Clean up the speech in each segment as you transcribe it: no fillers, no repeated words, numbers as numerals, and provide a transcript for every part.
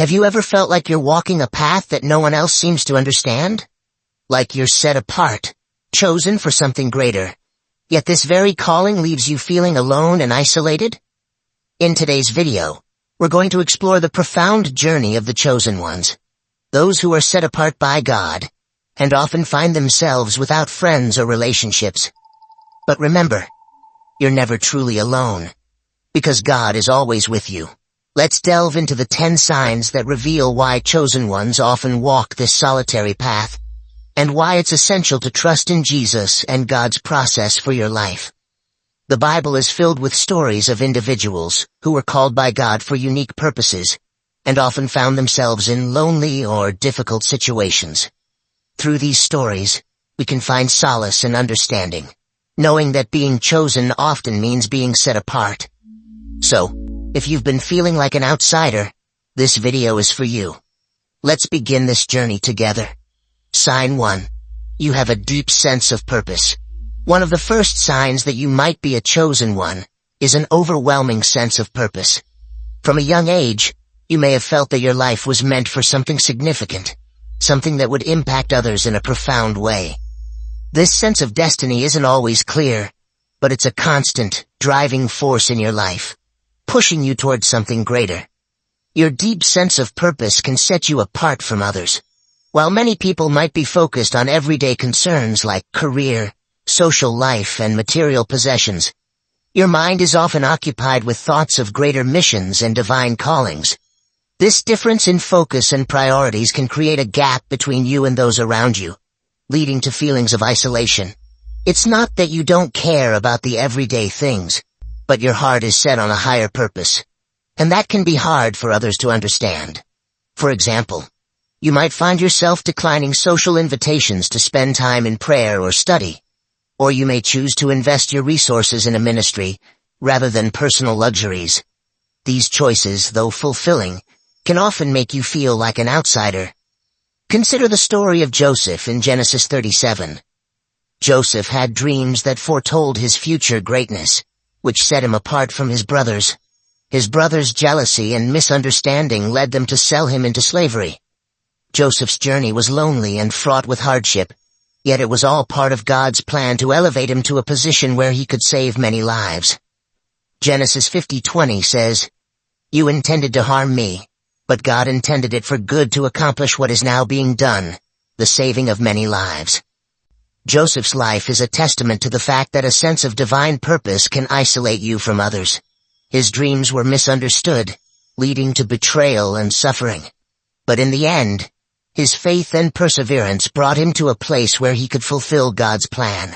Have you ever felt like you're walking a path that no one else seems to understand? Like you're set apart, chosen for something greater, yet this very calling leaves you feeling alone and isolated? In today's video, we're going to explore the profound journey of the chosen ones, those who are set apart by God, and often find themselves without friends or relationships. But remember, you're never truly alone, because God is always with you. Let's delve into the 10 signs that reveal why chosen ones often walk this solitary path, and why it's essential to trust in Jesus and God's process for your life. The Bible is filled with stories of individuals who were called by God for unique purposes, and often found themselves in lonely or difficult situations. Through these stories, we can find solace and understanding, knowing that being chosen often means being set apart. So, if you've been feeling like an outsider, this video is for you. Let's begin this journey together. Sign 1. You have a deep sense of purpose. One of the first signs that you might be a chosen one is an overwhelming sense of purpose. From a young age, you may have felt that your life was meant for something significant, something that would impact others in a profound way. This sense of destiny isn't always clear, but it's a constant, driving force in your life, pushing you towards something greater. Your deep sense of purpose can set you apart from others. While many people might be focused on everyday concerns like career, social life, and material possessions, your mind is often occupied with thoughts of greater missions and divine callings. This difference in focus and priorities can create a gap between you and those around you, leading to feelings of isolation. It's not that you don't care about the everyday things, but your heart is set on a higher purpose, and that can be hard for others to understand. For example, you might find yourself declining social invitations to spend time in prayer or study, or you may choose to invest your resources in a ministry rather than personal luxuries. These choices, though fulfilling, can often make you feel like an outsider. Consider the story of Joseph in Genesis 37. Joseph had dreams that foretold his future greatness, which set him apart from his brothers. His brothers' jealousy and misunderstanding led them to sell him into slavery. Joseph's journey was lonely and fraught with hardship, yet it was all part of God's plan to elevate him to a position where he could save many lives. Genesis 50:20 says, "You intended to harm me, but God intended it for good to accomplish what is now being done, the saving of many lives." Joseph's life is a testament to the fact that a sense of divine purpose can isolate you from others. His dreams were misunderstood, leading to betrayal and suffering. But in the end, his faith and perseverance brought him to a place where he could fulfill God's plan.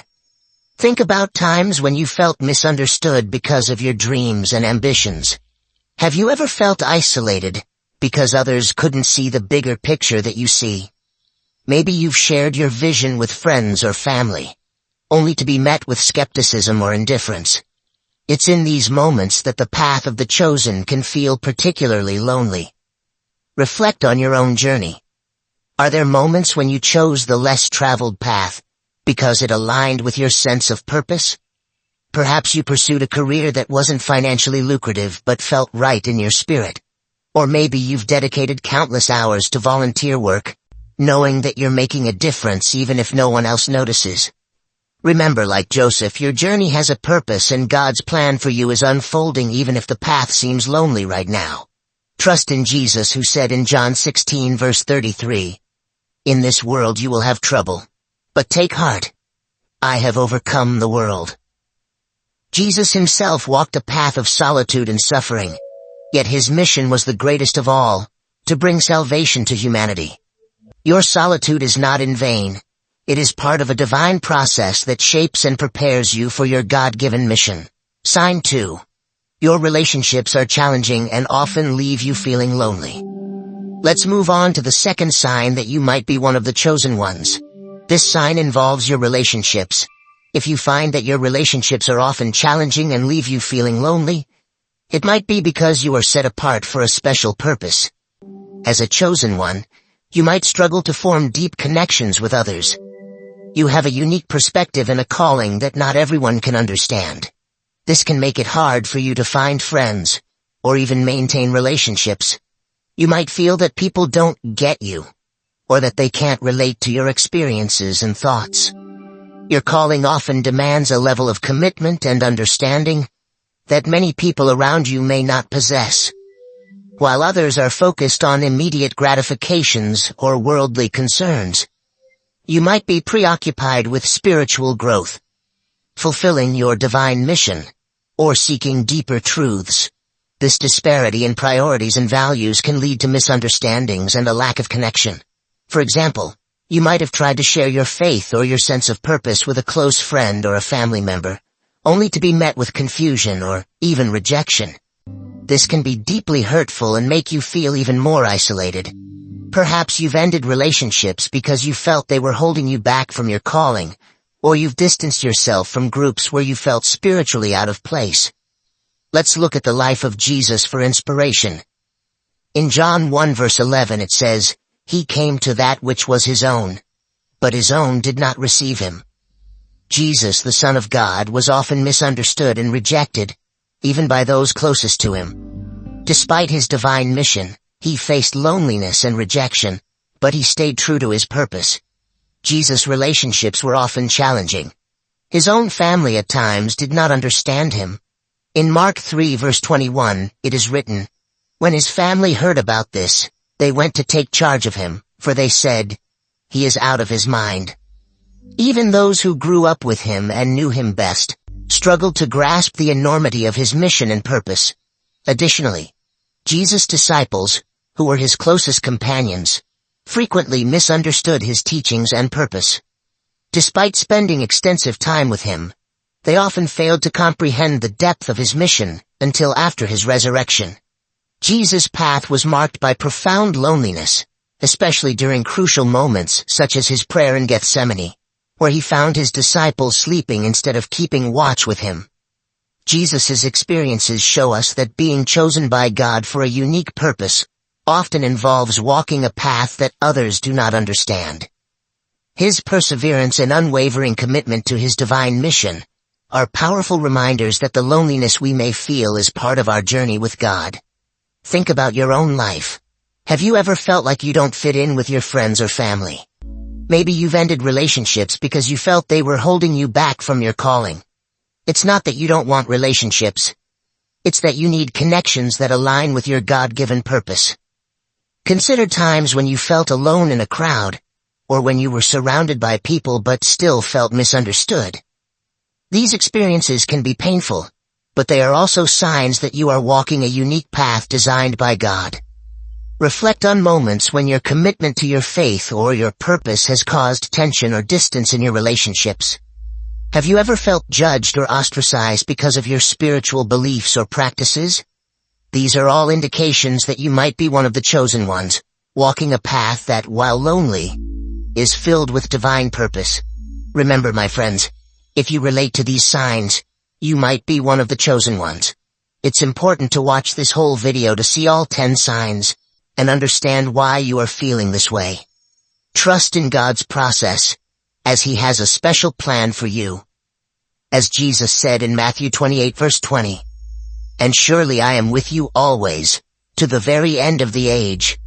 Think about times when you felt misunderstood because of your dreams and ambitions. Have you ever felt isolated because others couldn't see the bigger picture that you see? Maybe you've shared your vision with friends or family, only to be met with skepticism or indifference. It's in these moments that the path of the chosen can feel particularly lonely. Reflect on your own journey. Are there moments when you chose the less traveled path because it aligned with your sense of purpose? Perhaps you pursued a career that wasn't financially lucrative but felt right in your spirit. Or maybe you've dedicated countless hours to volunteer work, knowing that you're making a difference even if no one else notices. Remember, like Joseph, your journey has a purpose and God's plan for you is unfolding even if the path seems lonely right now. Trust in Jesus, who said in John 16:33, "In this world you will have trouble, but take heart. I have overcome the world." Jesus himself walked a path of solitude and suffering, yet his mission was the greatest of all, to bring salvation to humanity. Your solitude is not in vain. It is part of a divine process that shapes and prepares you for your God-given mission. Sign 2. Your relationships are challenging and often leave you feeling lonely. Let's move on to the second sign that you might be one of the chosen ones. This sign involves your relationships. If you find that your relationships are often challenging and leave you feeling lonely, it might be because you are set apart for a special purpose. As a chosen one, you might struggle to form deep connections with others. You have a unique perspective and a calling that not everyone can understand. This can make it hard for you to find friends, or even maintain relationships. You might feel that people don't get you, or that they can't relate to your experiences and thoughts. Your calling often demands a level of commitment and understanding that many people around you may not possess. While others are focused on immediate gratifications or worldly concerns, you might be preoccupied with spiritual growth, fulfilling your divine mission, or seeking deeper truths. This disparity in priorities and values can lead to misunderstandings and a lack of connection. For example, you might have tried to share your faith or your sense of purpose with a close friend or a family member, only to be met with confusion or even rejection. This can be deeply hurtful and make you feel even more isolated. Perhaps you've ended relationships because you felt they were holding you back from your calling, or you've distanced yourself from groups where you felt spiritually out of place. Let's look at the life of Jesus for inspiration. In John 1 verse 11 it says, "He came to that which was his own, but his own did not receive him." Jesus, the Son of God, was often misunderstood and rejected, even by those closest to him. Despite his divine mission, he faced loneliness and rejection, but he stayed true to his purpose. Jesus' relationships were often challenging. His own family at times did not understand him. In Mark 3 verse 21, it is written, "When his family heard about this, they went to take charge of him, for they said, 'He is out of his mind.'" Even those who grew up with him and knew him best struggled to grasp the enormity of his mission and purpose. Additionally, Jesus' disciples, who were his closest companions, frequently misunderstood his teachings and purpose. Despite spending extensive time with him, they often failed to comprehend the depth of his mission until after his resurrection. Jesus' path was marked by profound loneliness, especially during crucial moments such as his prayer in Gethsemane, where he found his disciples sleeping instead of keeping watch with him. Jesus' experiences show us that being chosen by God for a unique purpose often involves walking a path that others do not understand. His perseverance and unwavering commitment to his divine mission are powerful reminders that the loneliness we may feel is part of our journey with God. Think about your own life. Have you ever felt like you don't fit in with your friends or family? Maybe you've ended relationships because you felt they were holding you back from your calling. It's not that you don't want relationships. It's that you need connections that align with your God-given purpose. Consider times when you felt alone in a crowd, or when you were surrounded by people but still felt misunderstood. These experiences can be painful, but they are also signs that you are walking a unique path designed by God. Reflect on moments when your commitment to your faith or your purpose has caused tension or distance in your relationships. Have you ever felt judged or ostracized because of your spiritual beliefs or practices? These are all indications that you might be one of the chosen ones, walking a path that, while lonely, is filled with divine purpose. Remember, my friends, if you relate to these signs, you might be one of the chosen ones. It's important to watch this whole video to see all 10 signs and understand why you are feeling this way. Trust in God's process, as he has a special plan for you. As Jesus said in Matthew 28 verse 20, "And surely I am with you always, to the very end of the age."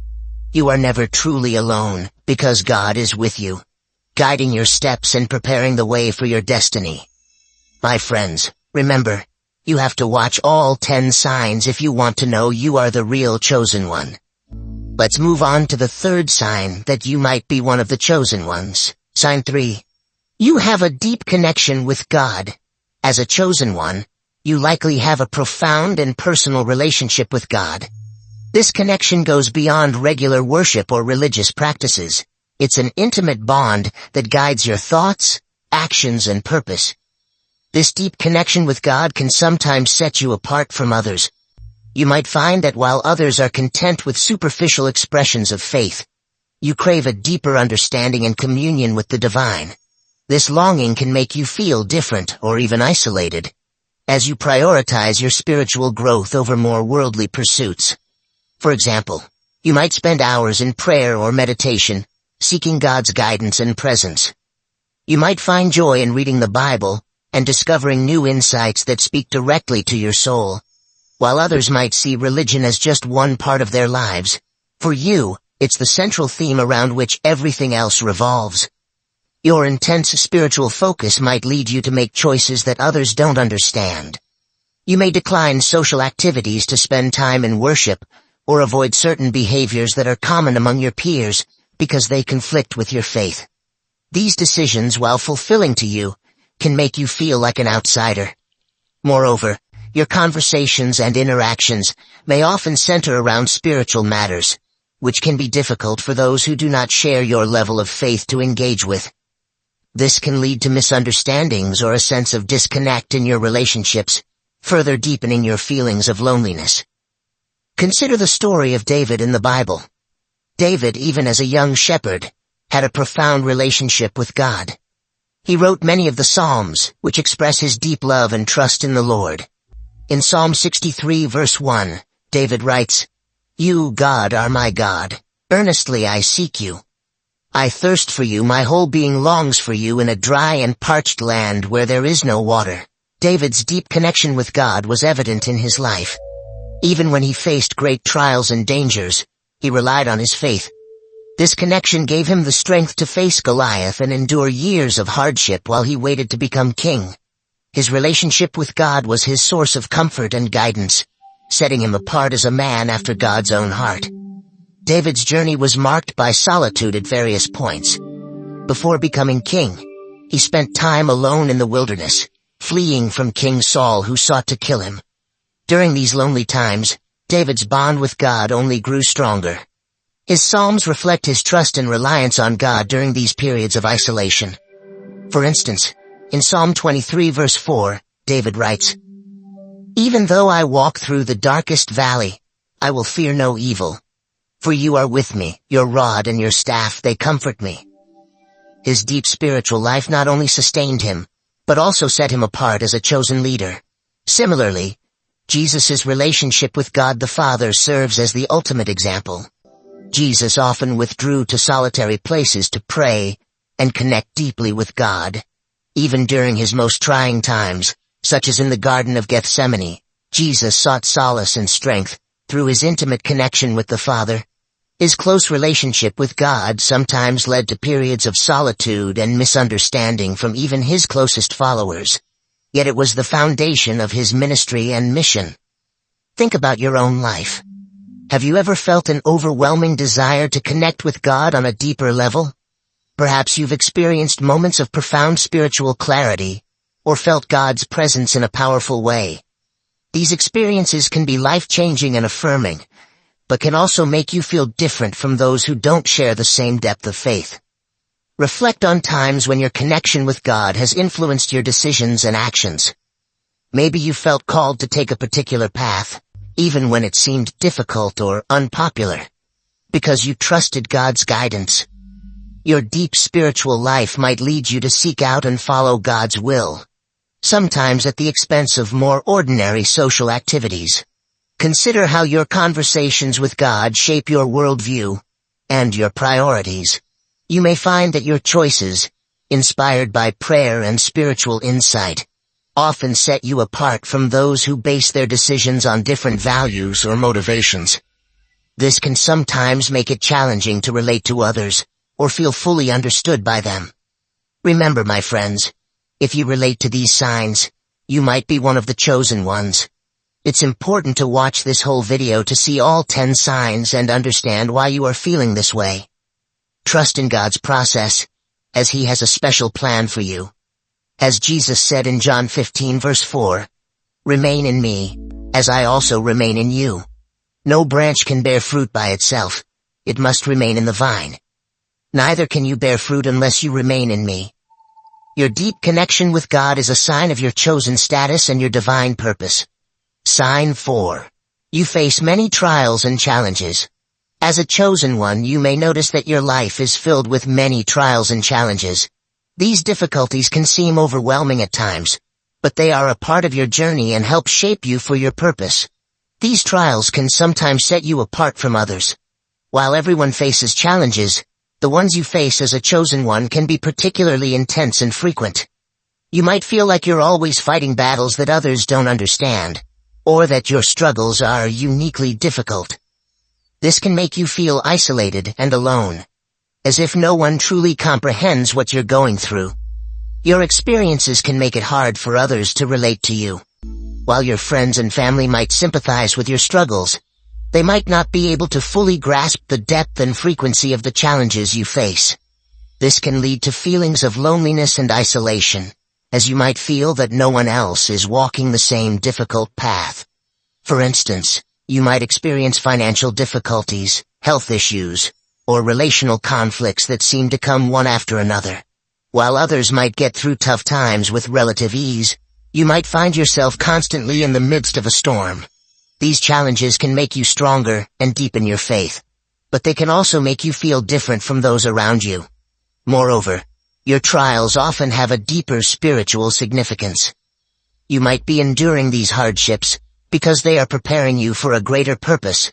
You are never truly alone, because God is with you, guiding your steps and preparing the way for your destiny. My friends, remember, you have to watch all 10 signs if you want to know you are the real chosen one. Let's move on to the third sign that you might be one of the chosen ones. Sign 3. You have a deep connection with God. As a chosen one, you likely have a profound and personal relationship with God. This connection goes beyond regular worship or religious practices. It's an intimate bond that guides your thoughts, actions, and purpose. This deep connection with God can sometimes set you apart from others. You might find that while others are content with superficial expressions of faith, you crave a deeper understanding and communion with the divine. This longing can make you feel different or even isolated, as you prioritize your spiritual growth over more worldly pursuits. For example, you might spend hours in prayer or meditation, seeking God's guidance and presence. You might find joy in reading the Bible and discovering new insights that speak directly to your soul. While others might see religion as just one part of their lives, For you, it's the central theme around which everything else revolves. Your intense spiritual focus might lead you to make choices that others don't understand. You may decline social activities to spend time in worship, or avoid certain behaviors that are common among your peers because they conflict with your faith. These decisions, while fulfilling to you, can make you feel like an outsider. Moreover, your conversations and interactions may often center around spiritual matters, which can be difficult for those who do not share your level of faith to engage with. This can lead to misunderstandings or a sense of disconnect in your relationships, further deepening your feelings of loneliness. Consider the story of David in the Bible. David, even as a young shepherd, had a profound relationship with God. He wrote many of the Psalms, which express his deep love and trust in the Lord. In Psalm 63 verse 1, David writes, "You, God, are my God. Earnestly I seek you. I thirst for you, my whole being longs for you in a dry and parched land where there is no water." David's deep connection with God was evident in his life. Even when he faced great trials and dangers, he relied on his faith. This connection gave him the strength to face Goliath and endure years of hardship while he waited to become king. His relationship with God was his source of comfort and guidance, setting him apart as a man after God's own heart. David's journey was marked by solitude at various points. Before becoming king, he spent time alone in the wilderness, fleeing from King Saul who sought to kill him. During these lonely times, David's bond with God only grew stronger. His Psalms reflect his trust and reliance on God during these periods of isolation. For instance, in Psalm 23 verse 4, David writes, "Even though I walk through the darkest valley, I will fear no evil. For you are with me, your rod and your staff, they comfort me." His deep spiritual life not only sustained him, but also set him apart as a chosen leader. Similarly, Jesus' relationship with God the Father serves as the ultimate example. Jesus often withdrew to solitary places to pray and connect deeply with God. Even during his most trying times, such as in the Garden of Gethsemane, Jesus sought solace and strength through his intimate connection with the Father. His close relationship with God sometimes led to periods of solitude and misunderstanding from even his closest followers. Yet it was the foundation of his ministry and mission. Think about your own life. Have you ever felt an overwhelming desire to connect with God on a deeper level? Perhaps you've experienced moments of profound spiritual clarity, or felt God's presence in a powerful way. These experiences can be life-changing and affirming, but can also make you feel different from those who don't share the same depth of faith. Reflect on times when your connection with God has influenced your decisions and actions. Maybe you felt called to take a particular path, even when it seemed difficult or unpopular, because you trusted God's guidance. Your deep spiritual life might lead you to seek out and follow God's will, sometimes at the expense of more ordinary social activities. Consider how your conversations with God shape your worldview and your priorities. You may find that your choices, inspired by prayer and spiritual insight, often set you apart from those who base their decisions on different values or motivations. This can sometimes make it challenging to relate to others, or feel fully understood by them. Remember, my friends, if you relate to these signs, you might be one of the chosen ones. It's important to watch this whole video to see all 10 signs and understand why you are feeling this way. Trust in God's process, as He has a special plan for you. As Jesus said in John 15 verse 4, "Remain in me, as I also remain in you. No branch can bear fruit by itself, it must remain in the vine. Neither can you bear fruit unless you remain in me." Your deep connection with God is a sign of your chosen status and your divine purpose. Sign 4. You face many trials and challenges. As a chosen one, you may notice that your life is filled with many trials and challenges. These difficulties can seem overwhelming at times, but they are a part of your journey and help shape you for your purpose. These trials can sometimes set you apart from others. While everyone faces challenges, the ones you face as a chosen one can be particularly intense and frequent. You might feel like you're always fighting battles that others don't understand, or that your struggles are uniquely difficult. This can make you feel isolated and alone, as if no one truly comprehends what you're going through. Your experiences can make it hard for others to relate to you. While your friends and family might sympathize with your struggles, they might not be able to fully grasp the depth and frequency of the challenges you face. This can lead to feelings of loneliness and isolation, as you might feel that no one else is walking the same difficult path. For instance, you might experience financial difficulties, health issues, or relational conflicts that seem to come one after another. While others might get through tough times with relative ease, you might find yourself constantly in the midst of a storm. These challenges can make you stronger and deepen your faith, but they can also make you feel different from those around you. Moreover, your trials often have a deeper spiritual significance. You might be enduring these hardships because they are preparing you for a greater purpose.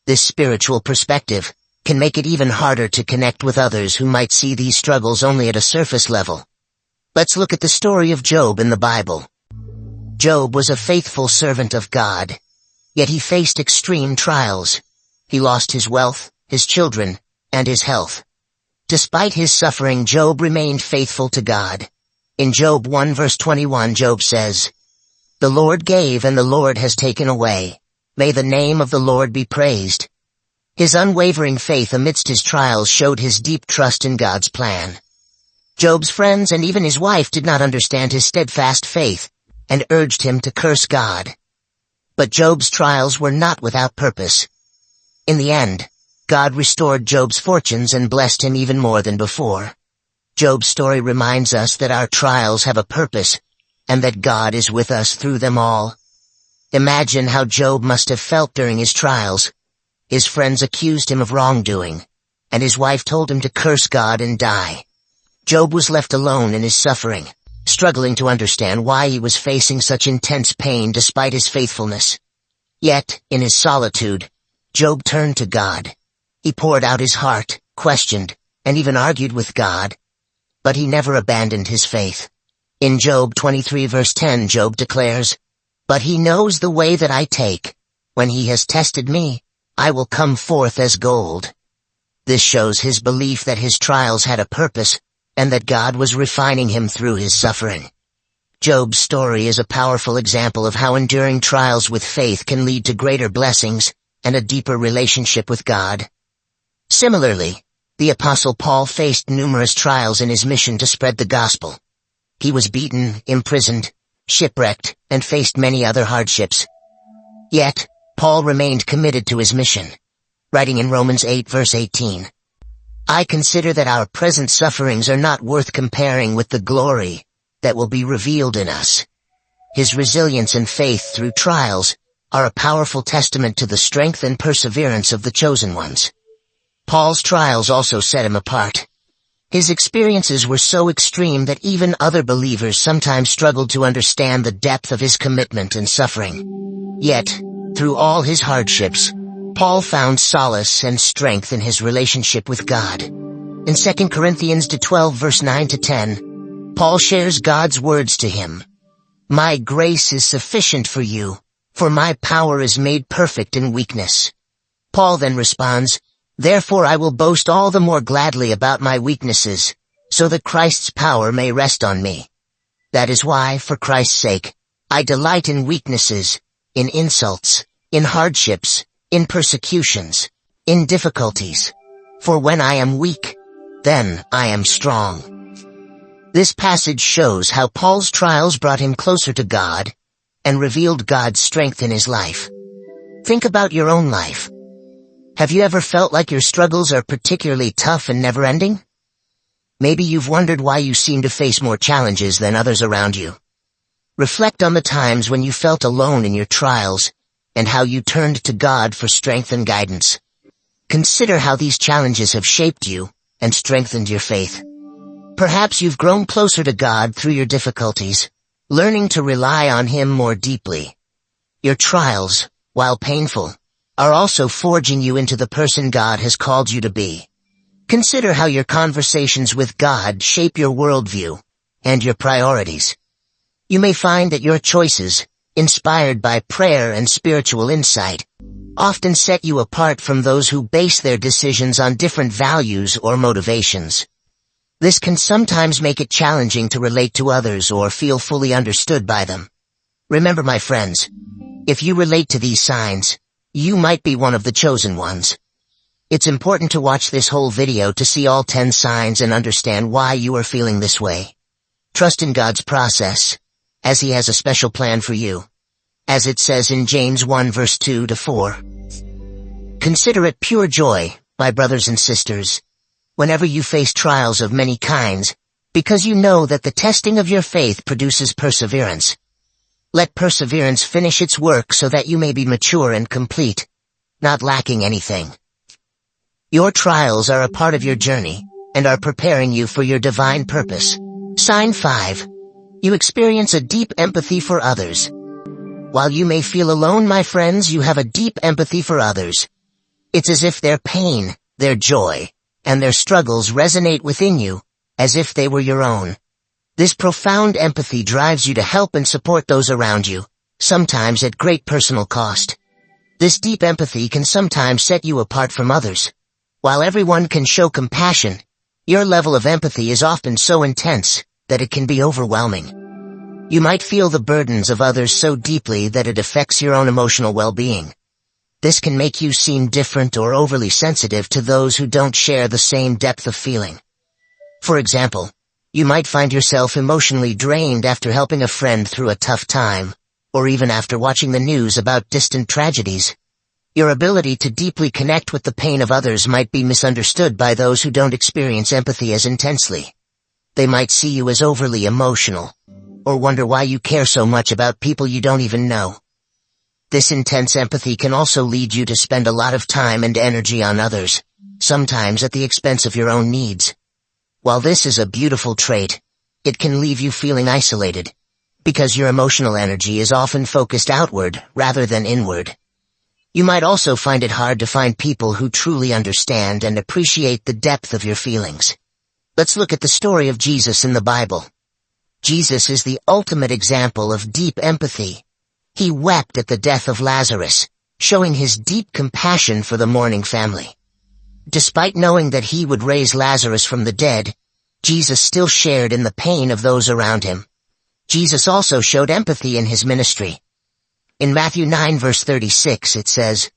This spiritual perspective can make it even harder to connect with others who might see these struggles only at a surface level. Let's look at the story of Job in the Bible. Job was a faithful servant of God, yet he faced extreme trials. He lost his wealth, his children, and his health. Despite his suffering, Job remained faithful to God. In Job 1 verse 21, Job says, "The Lord gave and the Lord has taken away. May the name of the Lord be praised." His unwavering faith amidst his trials showed his deep trust in God's plan. Job's friends and even his wife did not understand his steadfast faith and urged him to curse God. But Job's trials were not without purpose. In the end, God restored Job's fortunes and blessed him even more than before. Job's story reminds us that our trials have a purpose and that God is with us through them all. Imagine how Job must have felt during his trials. His friends accused him of wrongdoing, and his wife told him to curse God and die. Job was left alone in his suffering, struggling to understand why he was facing such intense pain despite his faithfulness. Yet, in his solitude, Job turned to God. He poured out his heart, questioned, and even argued with God. But he never abandoned his faith. In Job 23 verse 10, Job declares, "But he knows the way that I take. When he has tested me, I will come forth as gold." This shows his belief that his trials had a purpose, and that God was refining him through his suffering. Job's story is a powerful example of how enduring trials with faith can lead to greater blessings and a deeper relationship with God. Similarly, the Apostle Paul faced numerous trials in his mission to spread the gospel. He was beaten, imprisoned, shipwrecked, and faced many other hardships. Yet, Paul remained committed to his mission, writing in Romans 8 verse 18, "I consider that our present sufferings are not worth comparing with the glory that will be revealed in us." His resilience and faith through trials are a powerful testament to the strength and perseverance of the chosen ones. Paul's trials also set him apart. His experiences were so extreme that even other believers sometimes struggled to understand the depth of his commitment and suffering. Yet, through all his hardships, Paul found solace and strength in his relationship with God. In 2 Corinthians 12 verse 9 to 10, Paul shares God's words to him. "My grace is sufficient for you, for my power is made perfect in weakness." Paul then responds, "Therefore I will boast all the more gladly about my weaknesses, so that Christ's power may rest on me. That is why, for Christ's sake, I delight in weaknesses, in insults, in hardships, in persecutions, in difficulties. For when I am weak, then I am strong." This passage shows how Paul's trials brought him closer to God and revealed God's strength in his life. Think about your own life. Have you ever felt like your struggles are particularly tough and never-ending? Maybe you've wondered why you seem to face more challenges than others around you. Reflect on the times when you felt alone in your trials and how you turned to God for strength and guidance. Consider how these challenges have shaped you and strengthened your faith. Perhaps you've grown closer to God through your difficulties, learning to rely on Him more deeply. Your trials, while painful, are also forging you into the person God has called you to be. Consider how your conversations with God shape your worldview and your priorities. You may find that your choices, inspired by prayer and spiritual insight, often set you apart from those who base their decisions on different values or motivations. This can sometimes make it challenging to relate to others or feel fully understood by them. Remember, my friends, if you relate to these signs, you might be one of the chosen ones. It's important to watch this whole video to see all 10 signs and understand why you are feeling this way. Trust in God's process, as He has a special plan for you. As it says in James 1 verse 2-4. Consider it pure joy, my brothers and sisters, whenever you face trials of many kinds, because you know that the testing of your faith produces perseverance. Let perseverance finish its work so that you may be mature and complete, not lacking anything. Your trials are a part of your journey, and are preparing you for your divine purpose. Sign 5. You experience a deep empathy for others. While you may feel alone, my friends, you have a deep empathy for others. It's as if their pain, their joy, and their struggles resonate within you, as if they were your own. This profound empathy drives you to help and support those around you, sometimes at great personal cost. This deep empathy can sometimes set you apart from others. While everyone can show compassion, your level of empathy is often so intense that it can be overwhelming. You might feel the burdens of others so deeply that it affects your own emotional well-being. This can make you seem different or overly sensitive to those who don't share the same depth of feeling. For example, you might find yourself emotionally drained after helping a friend through a tough time, or even after watching the news about distant tragedies. Your ability to deeply connect with the pain of others might be misunderstood by those who don't experience empathy as intensely. They might see you as overly emotional, or wonder why you care so much about people you don't even know. This intense empathy can also lead you to spend a lot of time and energy on others, sometimes at the expense of your own needs. While this is a beautiful trait, it can leave you feeling isolated, because your emotional energy is often focused outward rather than inward. You might also find it hard to find people who truly understand and appreciate the depth of your feelings. Let's look at the story of Jesus in the Bible. Jesus is the ultimate example of deep empathy. He wept at the death of Lazarus, showing his deep compassion for the mourning family. Despite knowing that he would raise Lazarus from the dead, Jesus still shared in the pain of those around him. Jesus also showed empathy in his ministry. In Matthew 9 verse 36 it says,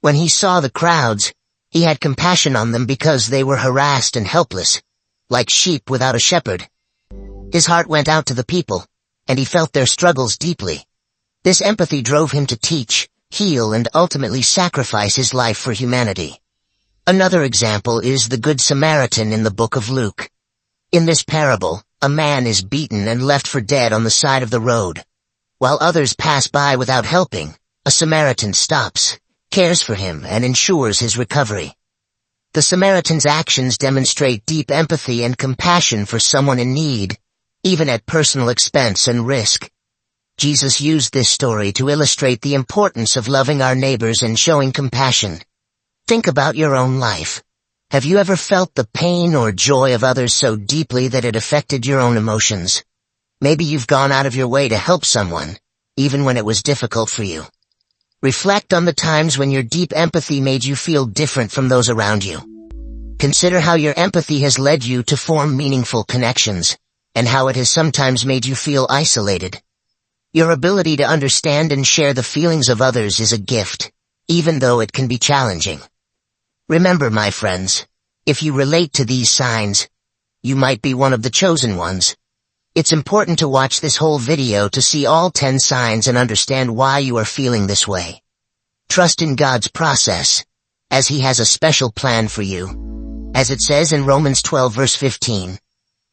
"When he saw the crowds, he had compassion on them because they were harassed and helpless, like sheep without a shepherd." His heart went out to the people, and he felt their struggles deeply. This empathy drove him to teach, heal, and ultimately sacrifice his life for humanity. Another example is the Good Samaritan in the book of Luke. In this parable, a man is beaten and left for dead on the side of the road. While others pass by without helping, a Samaritan stops, cares for him, and ensures his recovery. The Samaritan's actions demonstrate deep empathy and compassion for someone in need, even at personal expense and risk. Jesus used this story to illustrate the importance of loving our neighbors and showing compassion. Think about your own life. Have you ever felt the pain or joy of others so deeply that it affected your own emotions? Maybe you've gone out of your way to help someone, even when it was difficult for you. Reflect on the times when your deep empathy made you feel different from those around you. Consider how your empathy has led you to form meaningful connections, and how it has sometimes made you feel isolated. Your ability to understand and share the feelings of others is a gift, even though it can be challenging. Remember, my friends, if you relate to these signs, you might be one of the chosen ones. It's important to watch this whole video to see all 10 signs and understand why you are feeling this way. Trust in God's process, as He has a special plan for you. As it says in Romans 12 verse 15,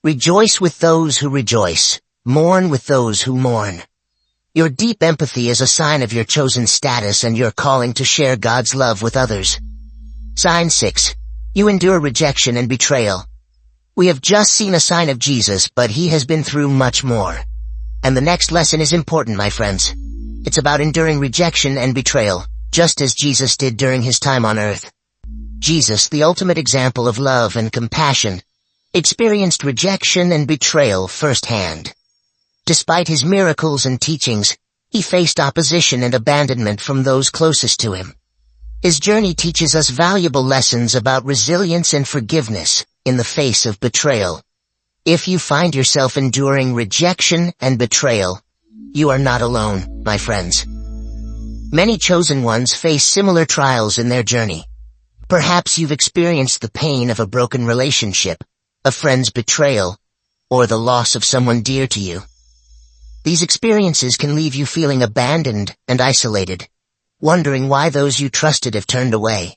"Rejoice with those who rejoice, mourn with those who mourn." Your deep empathy is a sign of your chosen status and your calling to share God's love with others. Sign 6. You endure rejection and betrayal. We have just seen a sign of Jesus, but He has been through much more. And the next lesson is important, my friends. It's about enduring rejection and betrayal, just as Jesus did during His time on earth. Jesus, the ultimate example of love and compassion, experienced rejection and betrayal firsthand. Despite His miracles and teachings, He faced opposition and abandonment from those closest to Him. His journey teaches us valuable lessons about resilience and forgiveness in the face of betrayal. If you find yourself enduring rejection and betrayal, you are not alone, my friends. Many chosen ones face similar trials in their journey. Perhaps you've experienced the pain of a broken relationship, a friend's betrayal, or the loss of someone dear to you. These experiences can leave you feeling abandoned and isolated, wondering why those you trusted have turned away.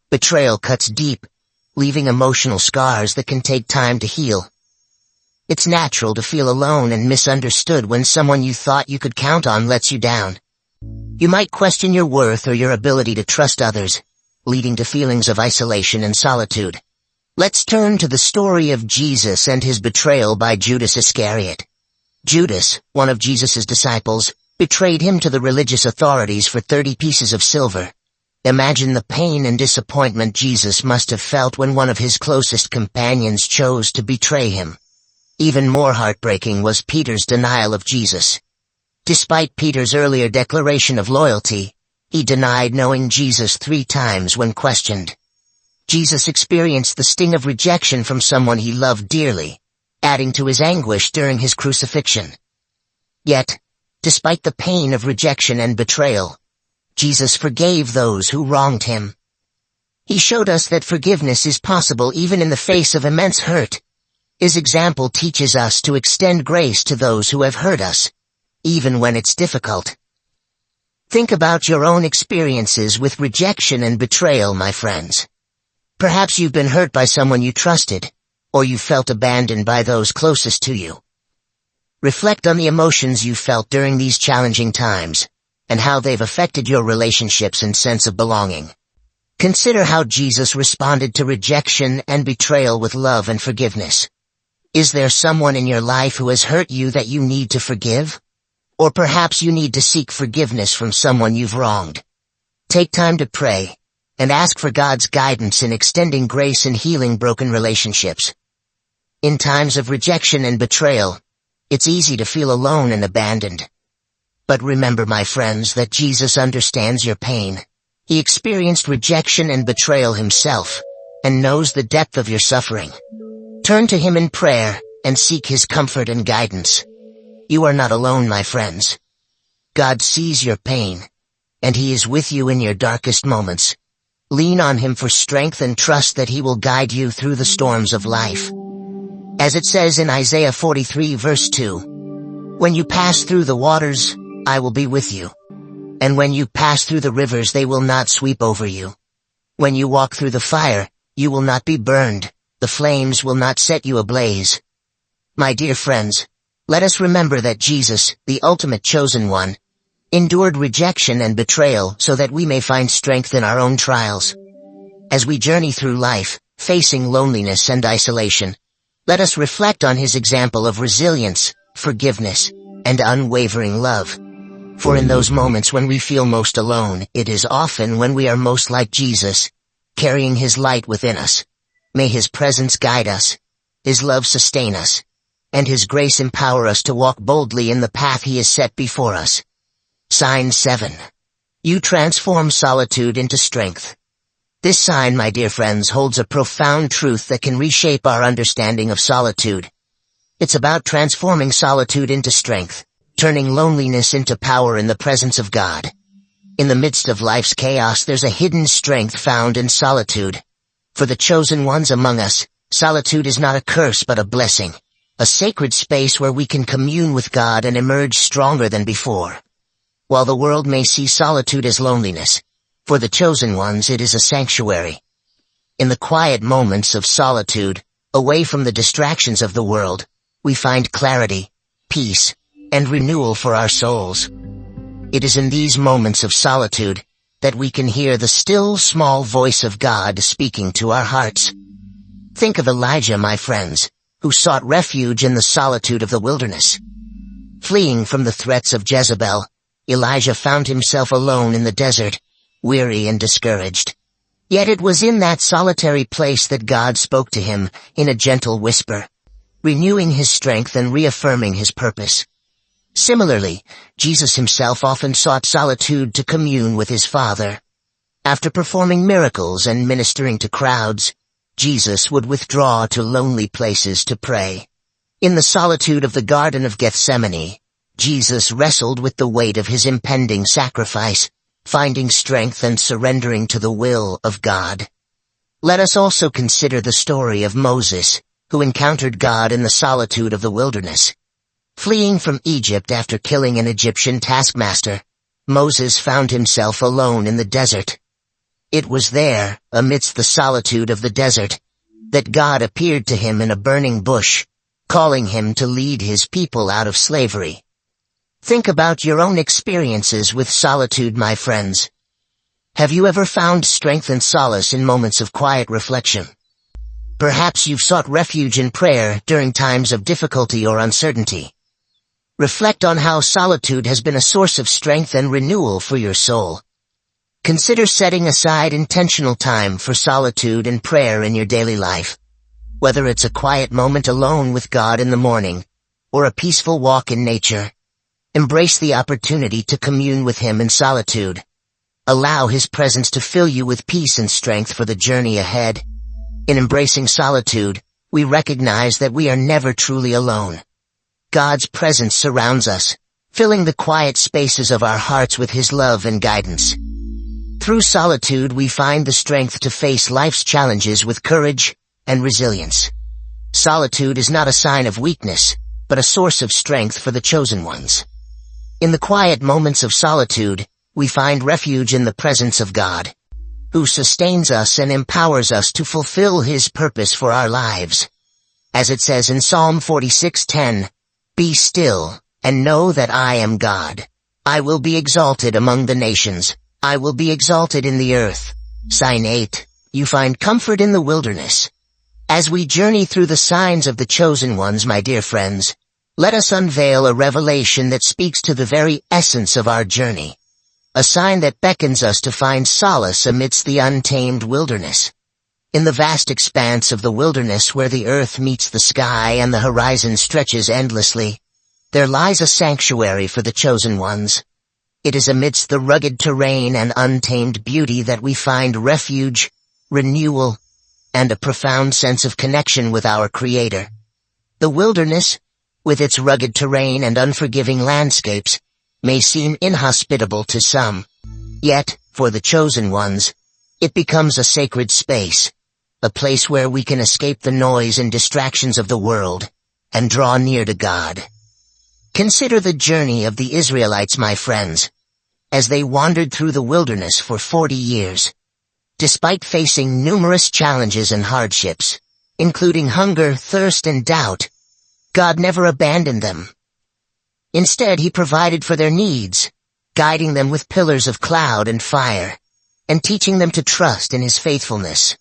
Betrayal cuts deep, leaving emotional scars that can take time to heal. It's natural to feel alone and misunderstood when someone you thought you could count on lets you down. You might question your worth or your ability to trust others, leading to feelings of isolation and solitude. Let's turn to the story of Jesus and his betrayal by Judas Iscariot. Judas, one of Jesus' disciples, betrayed him to the religious authorities for 30 pieces of silver. Imagine the pain and disappointment Jesus must have felt when one of his closest companions chose to betray him. Even more heartbreaking was Peter's denial of Jesus. Despite Peter's earlier declaration of loyalty, he denied knowing Jesus 3 times when questioned. Jesus experienced the sting of rejection from someone he loved dearly, adding to his anguish during his crucifixion. Yet, despite the pain of rejection and betrayal, Jesus forgave those who wronged him. He showed us that forgiveness is possible even in the face of immense hurt. His example teaches us to extend grace to those who have hurt us, even when it's difficult. Think about your own experiences with rejection and betrayal, my friends. Perhaps you've been hurt by someone you trusted, or you felt abandoned by those closest to you. Reflect on the emotions you felt during these challenging times, and how they've affected your relationships and sense of belonging. Consider how Jesus responded to rejection and betrayal with love and forgiveness. Is there someone in your life who has hurt you that you need to forgive? Or perhaps you need to seek forgiveness from someone you've wronged. Take time to pray, and ask for God's guidance in extending grace and healing broken relationships. In times of rejection and betrayal, it's easy to feel alone and abandoned. But remember, my friends, that Jesus understands your pain. He experienced rejection and betrayal himself, and knows the depth of your suffering. Turn to him in prayer, and seek his comfort and guidance. You are not alone, my friends. God sees your pain, and he is with you in your darkest moments. Lean on him for strength and trust that he will guide you through the storms of life. As it says in Isaiah 43 verse 2, "When you pass through the waters, I will be with you. And when you pass through the rivers, they will not sweep over you. When you walk through the fire, you will not be burned. The flames will not set you ablaze." My dear friends, let us remember that Jesus, the ultimate chosen one, endured rejection and betrayal so that we may find strength in our own trials. As we journey through life, facing loneliness and isolation, let us reflect on his example of resilience, forgiveness, and unwavering love. For in those moments when we feel most alone, it is often when we are most like Jesus, carrying his light within us. May his presence guide us, his love sustain us, and his grace empower us to walk boldly in the path he has set before us. Sign 7. You transform solitude into strength. This sign, my dear friends, holds a profound truth that can reshape our understanding of solitude. It's about transforming solitude into strength, turning loneliness into power in the presence of God. In the midst of life's chaos, there's a hidden strength found in solitude. For the chosen ones among us, solitude is not a curse but a blessing, a sacred space where we can commune with God and emerge stronger than before. While the world may see solitude as loneliness, for the chosen ones it is a sanctuary. In the quiet moments of solitude, away from the distractions of the world, we find clarity, peace, and renewal for our souls. It is in these moments of solitude that we can hear the still small voice of God speaking to our hearts. Think of Elijah, my friends, who sought refuge in the solitude of the wilderness. Fleeing from the threats of Jezebel, Elijah found himself alone in the desert, weary and discouraged. Yet it was in that solitary place that God spoke to him in a gentle whisper, renewing his strength and reaffirming his purpose. Similarly, Jesus himself often sought solitude to commune with his Father. After performing miracles and ministering to crowds, Jesus would withdraw to lonely places to pray. In the solitude of the Garden of Gethsemane, Jesus wrestled with the weight of his impending sacrifice, finding strength and surrendering to the will of God. Let us also consider the story of Moses, who encountered God in the solitude of the wilderness. Fleeing from Egypt after killing an Egyptian taskmaster, Moses found himself alone in the desert. It was there, amidst the solitude of the desert, that God appeared to him in a burning bush, calling him to lead his people out of slavery. Think about your own experiences with solitude, my friends. Have you ever found strength and solace in moments of quiet reflection? Perhaps you've sought refuge in prayer during times of difficulty or uncertainty. Reflect on how solitude has been a source of strength and renewal for your soul. Consider setting aside intentional time for solitude and prayer in your daily life. Whether it's a quiet moment alone with God in the morning, or a peaceful walk in nature, embrace the opportunity to commune with Him in solitude. Allow His presence to fill you with peace and strength for the journey ahead. In embracing solitude, we recognize that we are never truly alone. God's presence surrounds us, filling the quiet spaces of our hearts with His love and guidance. Through solitude, we find the strength to face life's challenges with courage and resilience. Solitude is not a sign of weakness, but a source of strength for the chosen ones. In the quiet moments of solitude, we find refuge in the presence of God, who sustains us and empowers us to fulfill His purpose for our lives. As it says in Psalm 46:10, "Be still, and know that I am God. I will be exalted among the nations. I will be exalted in the earth." Sign 8. You find comfort in the wilderness. As we journey through the signs of the chosen ones, my dear friends, let us unveil a revelation that speaks to the very essence of our journey. A sign that beckons us to find solace amidst the untamed wilderness. In the vast expanse of the wilderness where the earth meets the sky and the horizon stretches endlessly, there lies a sanctuary for the chosen ones. It is amidst the rugged terrain and untamed beauty that we find refuge, renewal, and a profound sense of connection with our Creator. The wilderness, with its rugged terrain and unforgiving landscapes, may seem inhospitable to some. Yet, for the chosen ones, it becomes a sacred space, a place where we can escape the noise and distractions of the world, and draw near to God. Consider the journey of the Israelites, my friends, as they wandered through the wilderness for 40 years. Despite facing numerous challenges and hardships, including hunger, thirst, and doubt, God never abandoned them. Instead, He provided for their needs, guiding them with pillars of cloud and fire, and teaching them to trust in His faithfulness.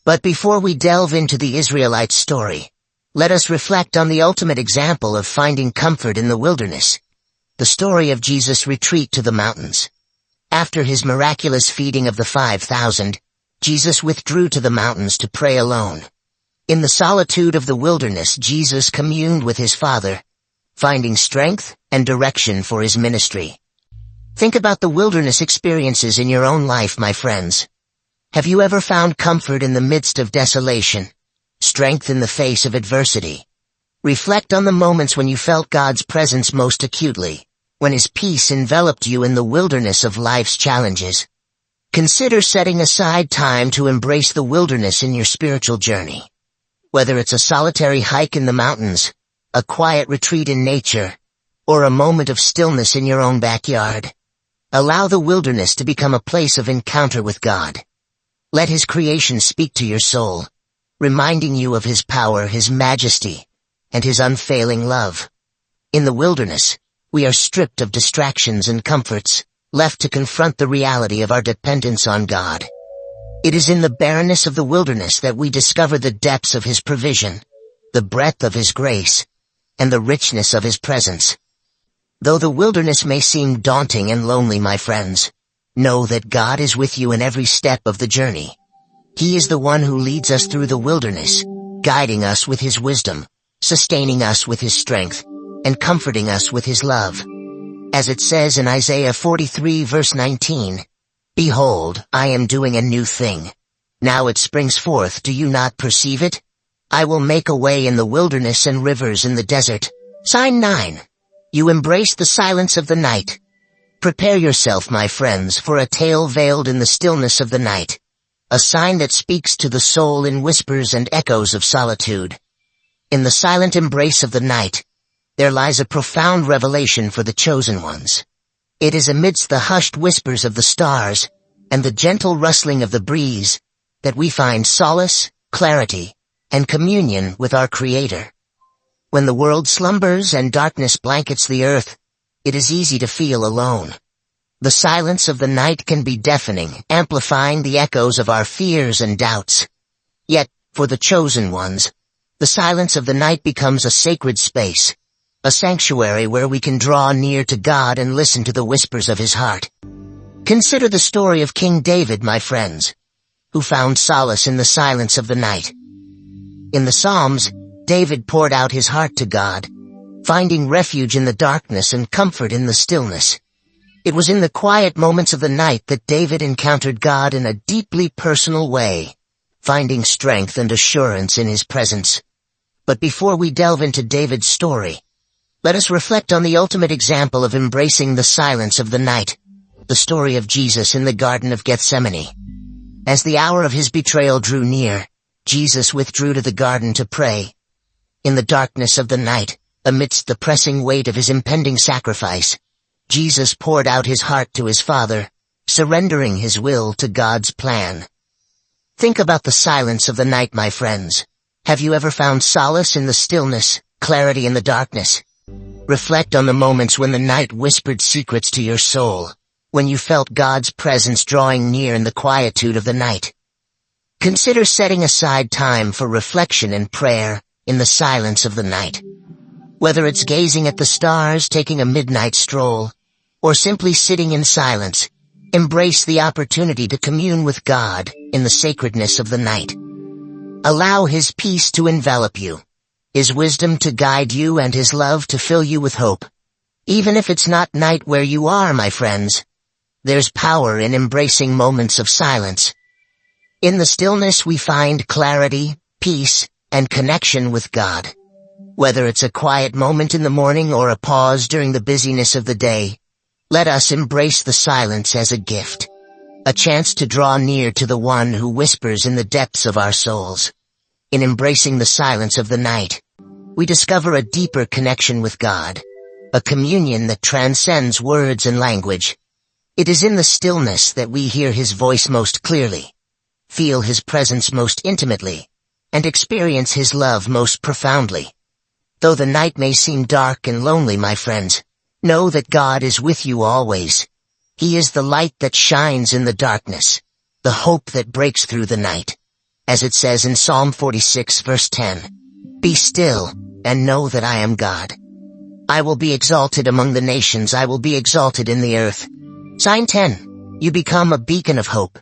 But before we delve into the Israelite story, let us reflect on the ultimate example of finding comfort in the wilderness, the story of Jesus' retreat to the mountains. After His miraculous feeding of the 5,000, Jesus withdrew to the mountains to pray alone. In the solitude of the wilderness, Jesus communed with His Father, finding strength and direction for His ministry. Think about the wilderness experiences in your own life, my friends. Have you ever found comfort in the midst of desolation, strength in the face of adversity? Reflect on the moments when you felt God's presence most acutely, when His peace enveloped you in the wilderness of life's challenges. Consider setting aside time to embrace the wilderness in your spiritual journey. Whether it's a solitary hike in the mountains, a quiet retreat in nature, or a moment of stillness in your own backyard, allow the wilderness to become a place of encounter with God. Let His creation speak to your soul, reminding you of His power, His majesty, and His unfailing love. In the wilderness, we are stripped of distractions and comforts, left to confront the reality of our dependence on God. It is in the barrenness of the wilderness that we discover the depths of His provision, the breadth of His grace, and the richness of His presence. Though the wilderness may seem daunting and lonely, my friends, know that God is with you in every step of the journey. He is the one who leads us through the wilderness, guiding us with His wisdom, sustaining us with His strength, and comforting us with His love. As it says in Isaiah 43 verse 19, Behold, I am doing a new thing. Now it springs forth, do you not perceive it? I will make a way in the wilderness and rivers in the desert. Sign 9. You embrace the silence of the night. Prepare yourself, my friends, for a tale veiled in the stillness of the night. A sign that speaks to the soul in whispers and echoes of solitude. In the silent embrace of the night, there lies a profound revelation for the chosen ones. It is amidst the hushed whispers of the stars and the gentle rustling of the breeze that we find solace, clarity, and communion with our Creator. When the world slumbers and darkness blankets the earth, it is easy to feel alone. The silence of the night can be deafening, amplifying the echoes of our fears and doubts. Yet, for the chosen ones, the silence of the night becomes a sacred space, a sanctuary where we can draw near to God and listen to the whispers of His heart. Consider the story of King David, my friends, who found solace in the silence of the night. In the Psalms, David poured out his heart to God, finding refuge in the darkness and comfort in the stillness. It was in the quiet moments of the night that David encountered God in a deeply personal way, finding strength and assurance in His presence. But before we delve into David's story, let us reflect on the ultimate example of embracing the silence of the night, the story of Jesus in the Garden of Gethsemane. As the hour of His betrayal drew near, Jesus withdrew to the garden to pray. In the darkness of the night, amidst the pressing weight of His impending sacrifice, Jesus poured out His heart to His Father, surrendering His will to God's plan. Think about the silence of the night, my friends. Have you ever found solace in the stillness, clarity in the darkness? Reflect on the moments when the night whispered secrets to your soul, when you felt God's presence drawing near in the quietude of the night. Consider setting aside time for reflection and prayer in the silence of the night. Whether it's gazing at the stars, taking a midnight stroll, or simply sitting in silence, embrace the opportunity to commune with God in the sacredness of the night. Allow His peace to envelop you, His wisdom to guide you, and His love to fill you with hope. Even if it's not night where you are, my friends, there's power in embracing moments of silence. In the stillness we find clarity, peace, and connection with God. Whether it's a quiet moment in the morning or a pause during the busyness of the day, let us embrace the silence as a gift, a chance to draw near to the One who whispers in the depths of our souls. In embracing the silence of the night, we discover a deeper connection with God, a communion that transcends words and language. It is in the stillness that we hear His voice most clearly, feel His presence most intimately, and experience His love most profoundly. Though the night may seem dark and lonely, my friends, know that God is with you always. He is the light that shines in the darkness, the hope that breaks through the night. As it says in Psalm 46 verse 10, "Be still, and know that I am God. I will be exalted among the nations, I will be exalted in the earth." Sign 10. You become a beacon of hope.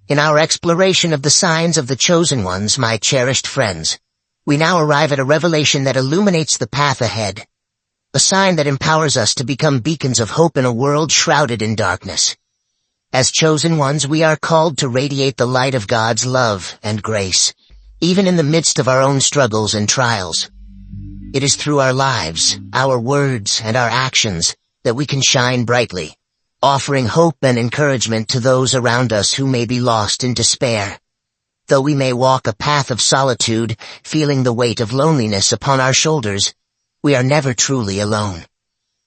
In our exploration of the signs of the chosen ones, my cherished friends, we now arrive at a revelation that illuminates the path ahead. A sign that empowers us to become beacons of hope in a world shrouded in darkness. As chosen ones, we are called to radiate the light of God's love and grace, even in the midst of our own struggles and trials. It is through our lives, our words, and our actions that we can shine brightly, offering hope and encouragement to those around us who may be lost in despair. Though we may walk a path of solitude, feeling the weight of loneliness upon our shoulders, we are never truly alone.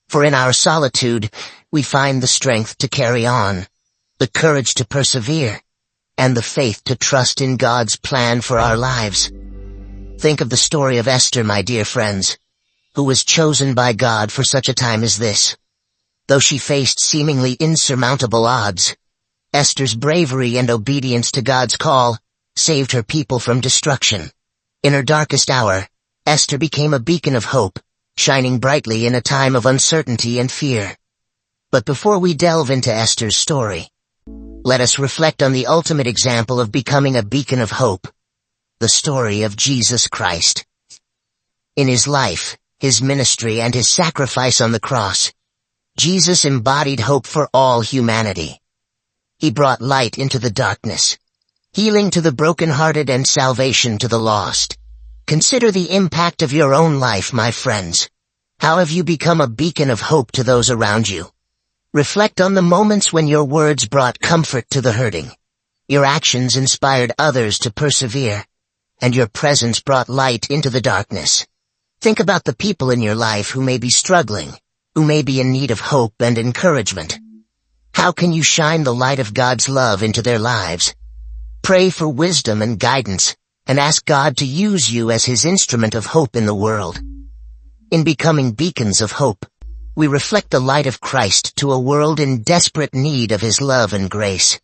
For in our solitude, we find the strength to carry on, the courage to persevere, and the faith to trust in God's plan for our lives. Think of the story of Esther, my dear friends, who was chosen by God for such a time as this. Though she faced seemingly insurmountable odds, Esther's bravery and obedience to God's call saved her people from destruction. In her darkest hour, Esther became a beacon of hope, shining brightly in a time of uncertainty and fear. But before we delve into Esther's story, let us reflect on the ultimate example of becoming a beacon of hope, the story of Jesus Christ. In His life, His ministry, and His sacrifice on the cross, Jesus embodied hope for all humanity. He brought light into the darkness, healing to the brokenhearted and salvation to the lost. Consider the impact of your own life, my friends. How have you become a beacon of hope to those around you? Reflect on the moments when your words brought comfort to the hurting. Your actions inspired others to persevere, and your presence brought light into the darkness. Think about the people in your life who may be struggling, who may be in need of hope and encouragement. How can you shine the light of God's love into their lives? Pray for wisdom and guidance, and ask God to use you as His instrument of hope in the world. In becoming beacons of hope, we reflect the light of Christ to a world in desperate need of His love and grace.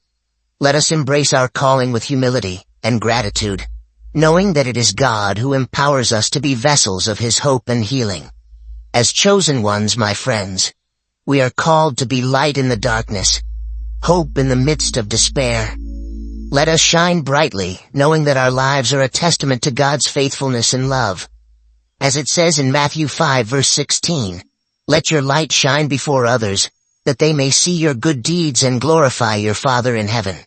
Let us embrace our calling with humility and gratitude, knowing that it is God who empowers us to be vessels of His hope and healing. As chosen ones, my friends, we are called to be light in the darkness, hope in the midst of despair. Let us shine brightly, knowing that our lives are a testament to God's faithfulness and love. As it says in Matthew 5 verse 16, "Let your light shine before others, that they may see your good deeds and glorify your Father in heaven."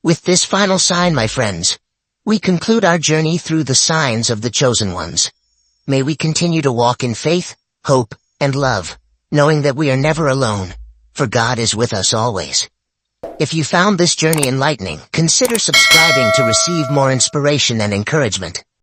With this final sign, my friends, we conclude our journey through the signs of the chosen ones. May we continue to walk in faith, hope, and love, knowing that we are never alone, for God is with us always. If you found this journey enlightening, consider subscribing to receive more inspiration and encouragement.